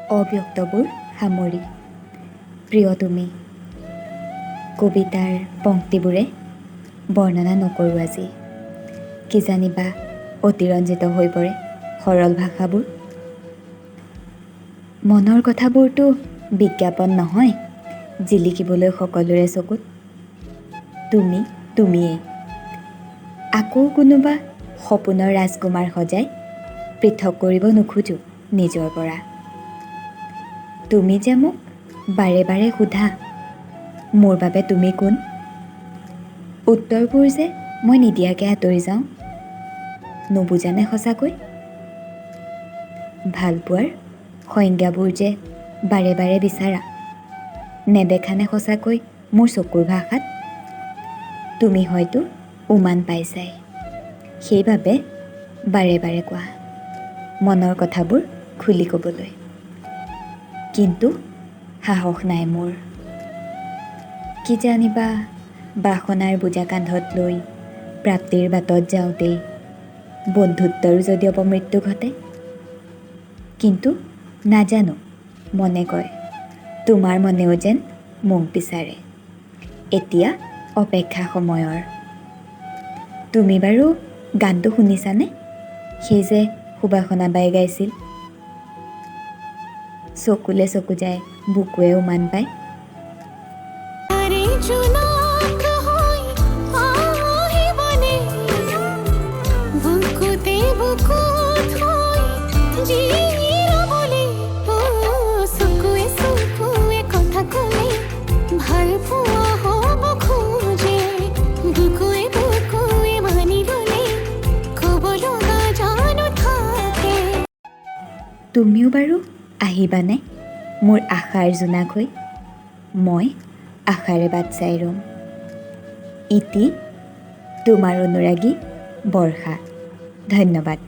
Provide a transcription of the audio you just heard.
অব্যক্তবোৰ সামৰি প্ৰিয় তুমি কবিতাৰ পংক্তিবোৰে বৰ্ণনা নকৰোঁ আজি কিজানিবা অতিৰঞ্জিত হৈ পৰে সৰল ভাষাবোৰ মনৰ কথাবোৰতো বিজ্ঞাপন নহয় জিলিকিবলৈ সকলোৰে চকুত তুমি তুমিয়েই আকৌ কোনোবা সপোনৰ ৰাজকুমাৰ সজাই পৃথক কৰিব নোখোজো নিজৰ পৰা তুমি যে মোক বাৰে বাৰে সোধা মোৰ বাবে তুমি কোন উত্তৰবোৰ যে মই নিদিয়াকৈ আঁতৰি যাওঁ নুবুজানে সঁচাকৈ ভালপোৱাৰ সংজ্ঞাবোৰ যে বাৰে বাৰে বিচাৰা নেদেখানে সঁচাকৈ মোৰ চকুৰ ভাষাত তুমি হয়তো উমান পাইছাই সেইবাবে বাৰে বাৰে কোৱা মনৰ কথাবোৰ খুলি ক'বলৈ কিন্তু সাহস নাই মোৰ কিজানিবা বাসনাৰ বোজা কান্ধত লৈ প্ৰাপ্তিৰ বাটত যাওঁতেই বন্ধুত্বৰো যদি অপমৃত্যু ঘটে কিন্তু নাজানো মনে কয় তোমাৰ মনেও যেন মোক বিচাৰে এতিয়া অপেক্ষা সময়ৰ তুমি বাৰু গানটো শুনিছানে সেই যে সুবাসনা বাই গাইছিল চকুলে চকু যায় বুকুৱে উমান পায় তুমিও বাৰু আহিবানে মোৰ আশাৰ জোনাক হৈ মই আশাৰে বাট চাই ৰ'ম ইতি তোমাৰ অনুৰাগী বৰ্ষা ধন্যবাদ